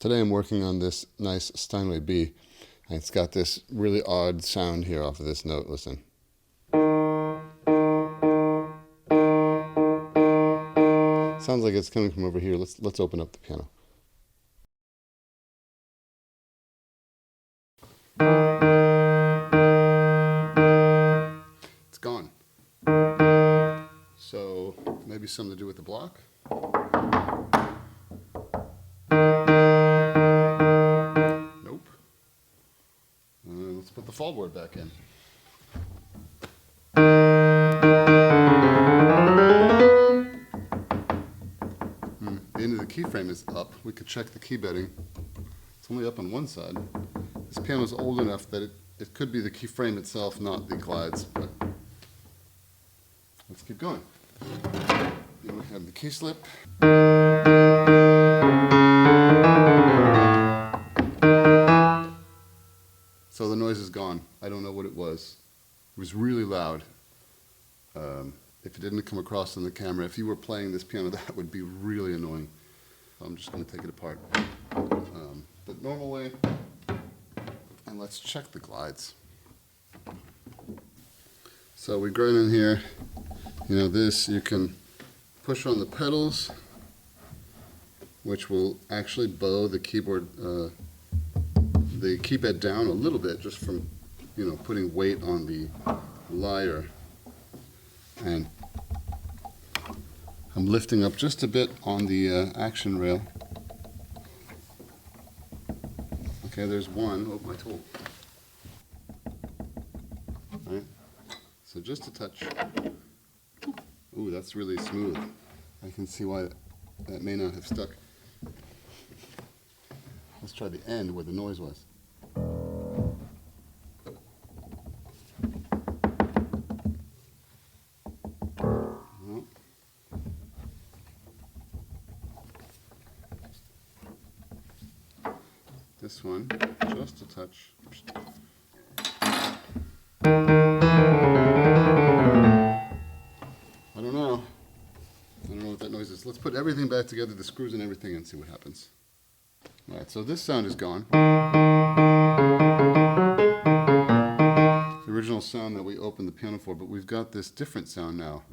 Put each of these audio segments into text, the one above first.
Today I'm working on this nice Steinway B, and it's got this really odd sound here off of this note. Listen. Sounds like it's coming from over here. Let's open up the piano. It's gone. So maybe something to do with the block? Nope. Let's put the fallboard back in. The end of the keyframe is up. We could check the key bedding. It's only up on one side. This piano is old enough that it could be the keyframe itself, not the glides, but let's keep going. Then we have the key slip. So the noise is gone. I don't know what it was. It was really loud. If it didn't come across on the camera, if you were playing this piano, that would be really annoying. I'm just going to take it apart. But normal way. And let's check the glides. So we grind in here. You know, this, you can push on the pedals, which will actually bow the keyboard, the key bed down a little bit, just from, you know, putting weight on the lyre. And I'm lifting up just a bit on the action rail. Okay, there's one. Oh, my tool. All right. So just a touch. Ooh, that's really smooth. I can see why that may not have stuck. Let's try the end where the noise was. This one, just a touch. I don't know what that noise is. Let's put everything back together, the screws and everything, and see what happens. All right, so this sound is gone. The original sound that we opened the piano for, but we've got this different sound now.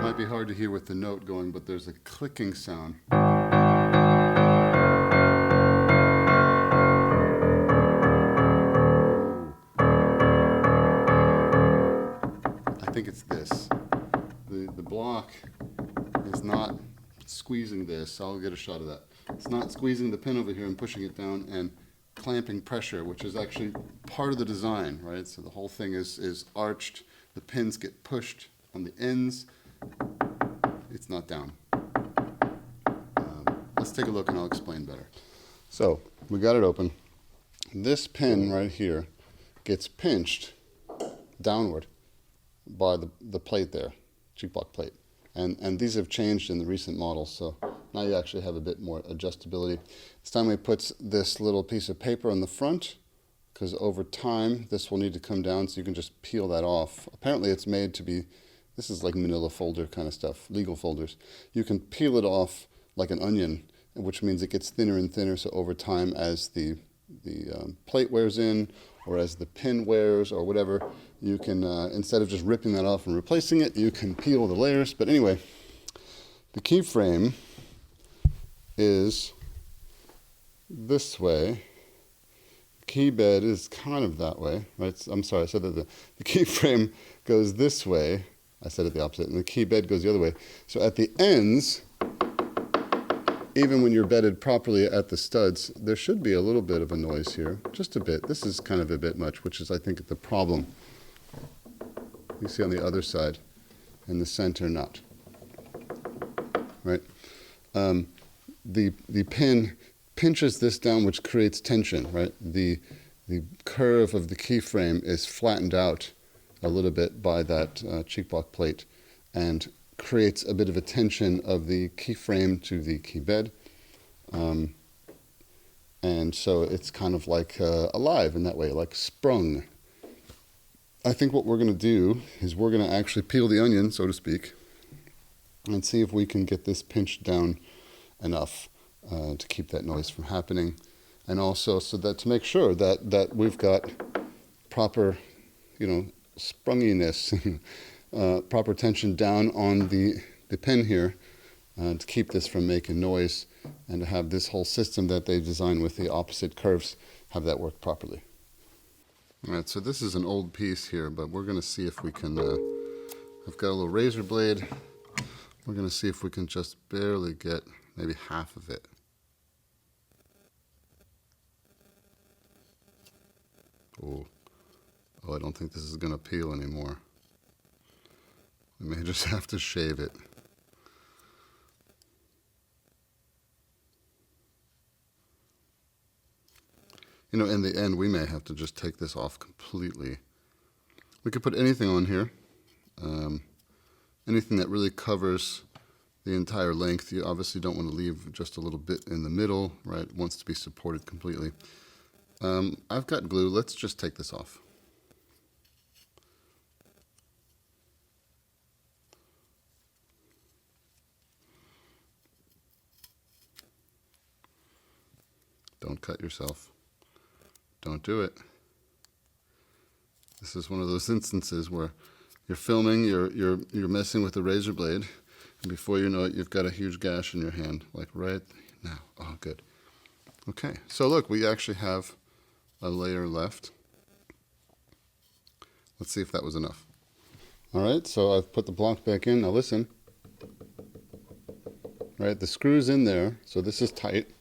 Might be hard to hear with the note going, but there's a clicking sound. I think it's this. The block is not squeezing this. I'll get a shot of that. It's not squeezing the pin over here and pushing it down and clamping pressure, which is actually part of the design, right? So the whole thing is arched. The pins get pushed on the ends. It's not down. Let's take a look and I'll explain better. So we got it open. This pin right here gets pinched downward by the plate there, cheek block plate. And these have changed in the recent models, so now you actually have a bit more adjustability. Steinway puts this little piece of paper on the front, because over time this will need to come down, so you can just peel that off. Apparently it's made to be, this is like manila folder kind of stuff, legal folders. You can peel it off like an onion, which means it gets thinner and thinner, so over time as the plate wears in, or as the pin wears, or whatever, you can, instead of just ripping that off and replacing it, you can peel the layers. But anyway, the keyframe is this way. The key bed is kind of that way, right? I'm sorry, I said that the keyframe goes this way. I said it the opposite, and the key bed goes the other way. So at the ends, even when you're bedded properly at the studs, there should be a little bit of a noise here, just a bit. This is kind of a bit much, which is, I think, the problem. You see on the other side, and the center not. Right? The pin pinches this down, which creates tension, right? The curve of the keyframe is flattened out a little bit by that cheek block plate, and creates a bit of a tension of the keyframe to the key bed. And so it's kind of like alive in that way, like sprung. I think what we're going to do is we're going to actually peel the onion, so to speak, and see if we can get this pinched down enough to keep that noise from happening. And also so that to make sure that we've got proper, sprunginess, proper tension down on the pin here to keep this from making noise, and to have this whole system that they designed with the opposite curves have that work properly. All right, so this is an old piece here, but we're going to see if we can, I've got a little razor blade. We're going to see if we can just barely get maybe half of it. Oh, I don't think this is going to peel anymore. We may just have to shave it. In the end, we may have to just take this off completely. We could put anything on here. Anything that really covers the entire length. You obviously don't want to leave just a little bit in the middle, right? It wants to be supported completely. I've got glue. Let's just take this off. Don't cut yourself. Don't do it. This is one of those instances where you're filming, you're messing with the razor blade, and before you know it, you've got a huge gash in your hand, like right now. Oh, good. Okay, so look, we actually have a layer left. Let's see if that was enough. All right, so I've put the block back in. Now listen. Right, the screw's in there, so this is tight.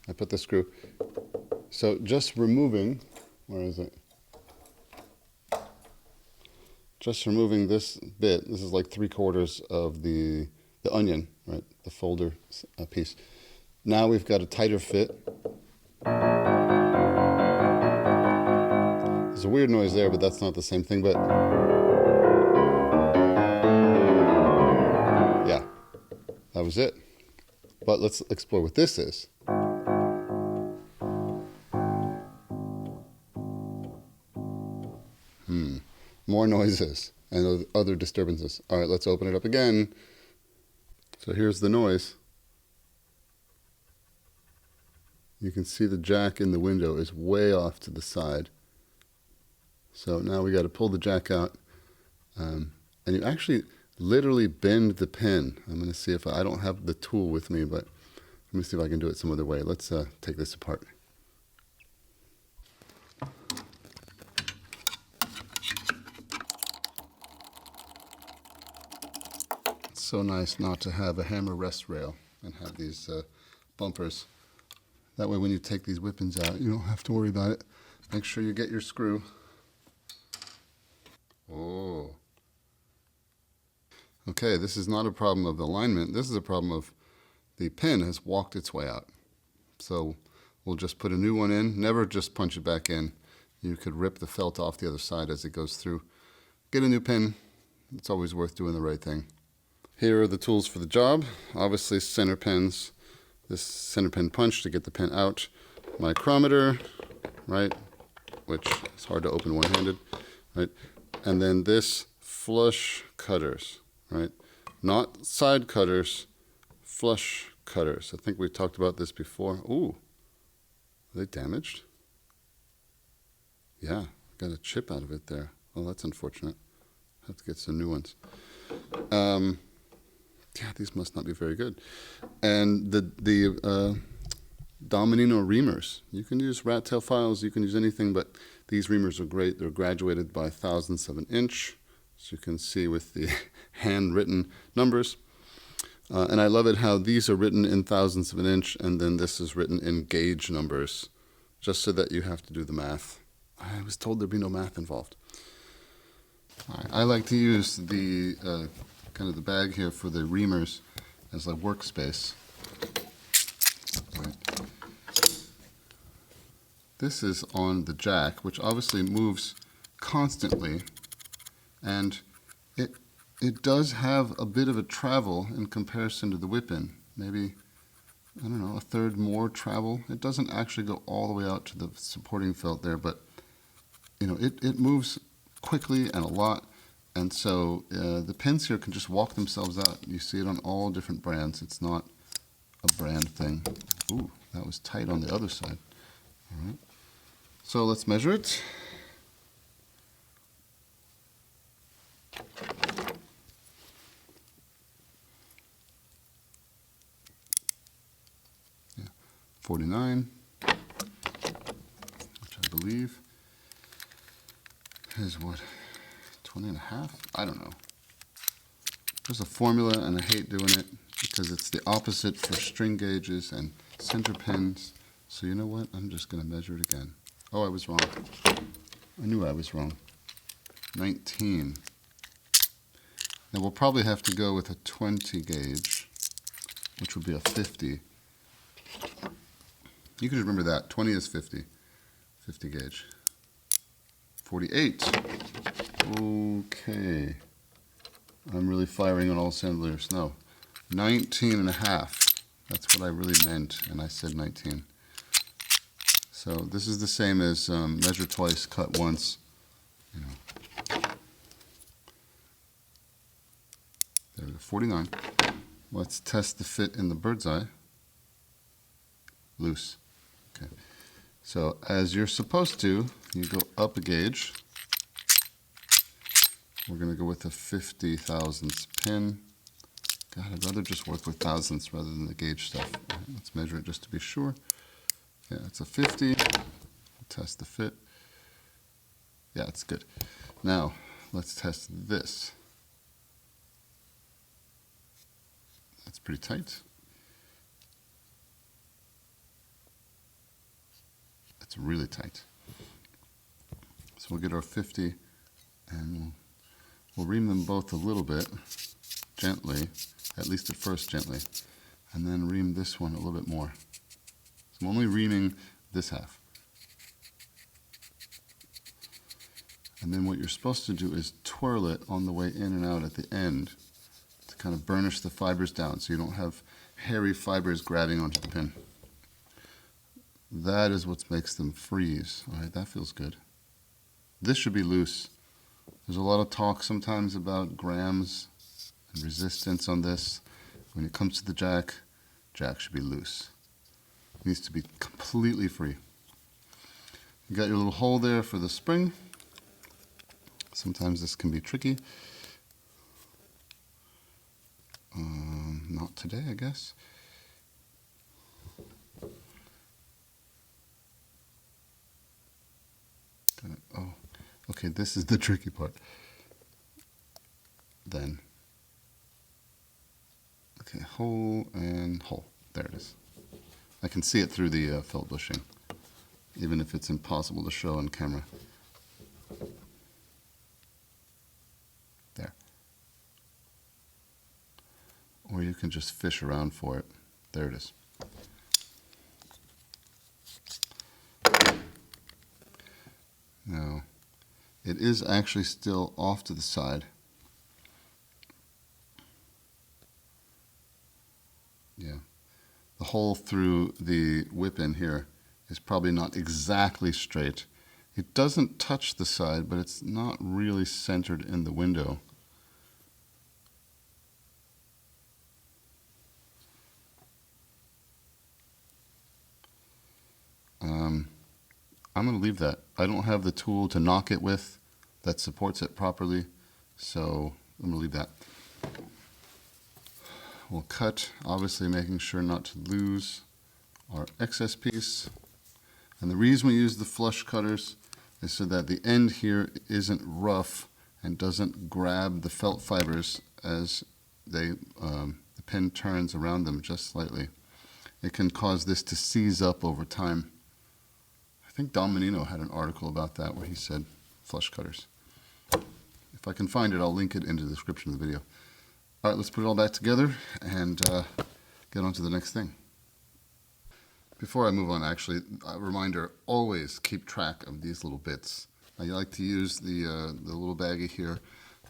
I put the screw. So just removing, where is it? Just removing this bit. This is like 3/4 of the onion, right? The folder piece. Now we've got a tighter fit. There's a weird noise there, but that's not the same thing. But yeah, that was it. But let's explore what this is. More noises and other disturbances. All right, let's open it up again. So here's the noise. You can see the jack in the window is way off to the side. So now we got to pull the jack out. And you actually literally bend the pin. I'm going to see if I don't have the tool with me, but let me see if I can do it some other way. Let's take this apart. So nice not to have a hammer rest rail and have these bumpers. That way when you take these whippings out, you don't have to worry about it. Make sure you get your screw. Oh. Okay, this is not a problem of alignment. This is a problem of the pin has walked its way out. So we'll just put a new one in. Never just punch it back in. You could rip the felt off the other side as it goes through. Get a new pin. It's always worth doing the right thing. Here are the tools for the job. Obviously center pins, this center pin punch to get the pin out, micrometer, right, which is hard to open one-handed, right, and then this flush cutters, right, not side cutters, flush cutters. I think we talked about this before. Ooh, are they damaged? Yeah, got a chip out of it there. Well, that's unfortunate. Have to get some new ones. Yeah, these must not be very good. And the Domino reamers. You can use rat tail files, you can use anything, but these reamers are great. They're graduated by thousandths of an inch, as you can see with the handwritten numbers. And I love it how these are written in thousandths of an inch, and then this is written in gauge numbers, just so that you have to do the math. I was told there'd be no math involved. I like to use the kind of the bag here for the reamers as a workspace. Right. This is on the jack, which obviously moves constantly, and it does have a bit of a travel in comparison to the whip-in. Maybe, I don't know, a third more travel. It doesn't actually go all the way out to the supporting felt there, but it moves quickly and a lot. And so the pins here can just walk themselves out. You see it on all different brands. It's not a brand thing. Ooh, that was tight on the other side. All right. So let's measure it. Yeah, 49, which I believe is what, 20 and a half? I don't know. There's a formula, and I hate doing it because it's the opposite for string gauges and center pins. So you know what? I'm just going to measure it again. Oh, I was wrong. I knew I was wrong. 19. Now we'll probably have to go with a 20 gauge, which would be a 50. You can remember that. 20 is 50. 50 gauge. 48. Okay. I'm really firing on all cylinders. No. 19 and a half. That's what I really meant, and I said 19. So this is the same as measure twice, cut once. You know. There we go, 49. Let's test the fit in the bird's eye. Loose. Okay. So as you're supposed to, you go up a gauge. We're going to go with a 50 thousandths pin. God, I'd rather just work with thousandths rather than the gauge stuff. All right, let's measure it just to be sure. Yeah, it's a 50. We'll test the fit. Yeah, it's good. Now, let's test this. That's pretty tight. That's really tight. So we'll get our 50 and we'll ream them both a little bit, gently, at least at first gently, and then ream this one a little bit more. So I'm only reaming this half. And then what you're supposed to do is twirl it on the way in and out at the end to kind of burnish the fibers down so you don't have hairy fibers grabbing onto the pin. That is what makes them freeze. All right, that feels good. This should be loose. There's a lot of talk sometimes about grams and resistance on this. When it comes to the jack should be loose. It needs to be completely free. You got your little hole there for the spring. Sometimes this can be tricky. Not today, I guess. Oh, okay, this is the tricky part. Then, okay, hole and hole. There it is. I can see it through the felt bushing, even if it's impossible to show on camera. There. Or you can just fish around for it. There it is. Now, it is actually still off to the side. Yeah. The hole through the whip in here is probably not exactly straight. It doesn't touch the side, but it's not really centered in the window. I'm going to leave that. I don't have the tool to knock it with that supports it properly, so I'm going to leave that. We'll cut, obviously making sure not to lose our excess piece. And the reason we use the flush cutters is so that the end here isn't rough and doesn't grab the felt fibers as the pin turns around them just slightly. It can cause this to seize up over time. I think Don Menino had an article about that where he said flush cutters. If I can find it, I'll link it into the description of the video. All right, let's put it all back together and get on to the next thing. Before I move on, actually, a reminder, always keep track of these little bits. I like to use the little baggie here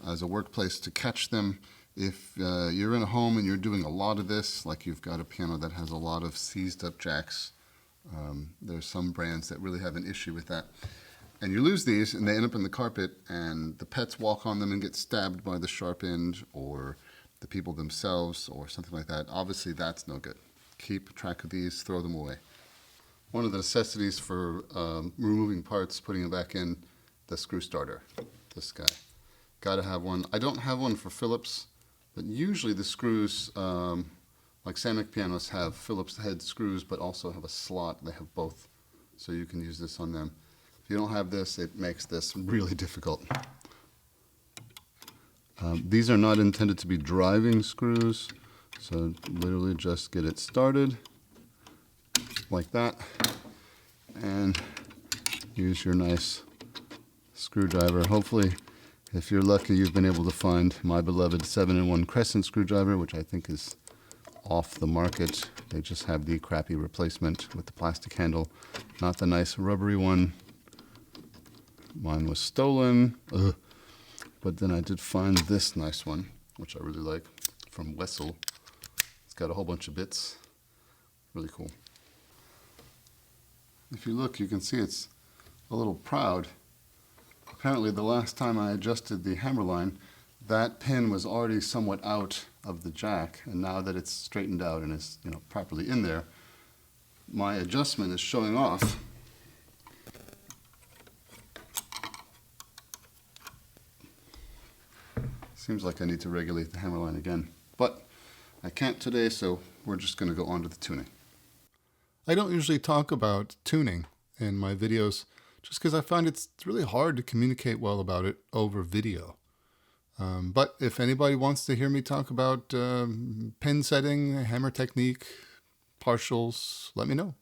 as a workplace to catch them. If you're in a home and you're doing a lot of this, like you've got a piano that has a lot of seized up jacks, there's some brands that really have an issue with that. And you lose these and they end up in the carpet and the pets walk on them and get stabbed by the sharp end, or the people themselves or something like that. Obviously that's no good. Keep track of these, throw them away. One of the necessities for removing parts, putting them back in, the screw starter, this guy. Gotta have one. I don't have one for Phillips, but usually the screws, like Samick pianos, have Phillips head screws, but also have a slot. They have both, so you can use this on them. If you don't have this, it makes this really difficult. These are not intended to be driving screws, so literally just get it started like that, and use your nice screwdriver. Hopefully, if you're lucky, you've been able to find my beloved 7-in-1 crescent screwdriver, which I think is off the market. They just have the crappy replacement with the plastic handle, not the nice rubbery one. Mine was stolen. Ugh. But then I did find this nice one, which I really like, from Wessel. It's got a whole bunch of bits. Really cool. If you look, you can see it's a little proud. Apparently the last time I adjusted the hammer line, that pin was already somewhat out of the jack, and now that it's straightened out and is, properly in there, my adjustment is showing off. Seems like I need to regulate the hammer line again, but I can't today, so we're just going to go on to the tuning. I don't usually talk about tuning in my videos just because I find it's really hard to communicate well about it over video. But if anybody wants to hear me talk about pin setting, hammer technique, partials, let me know.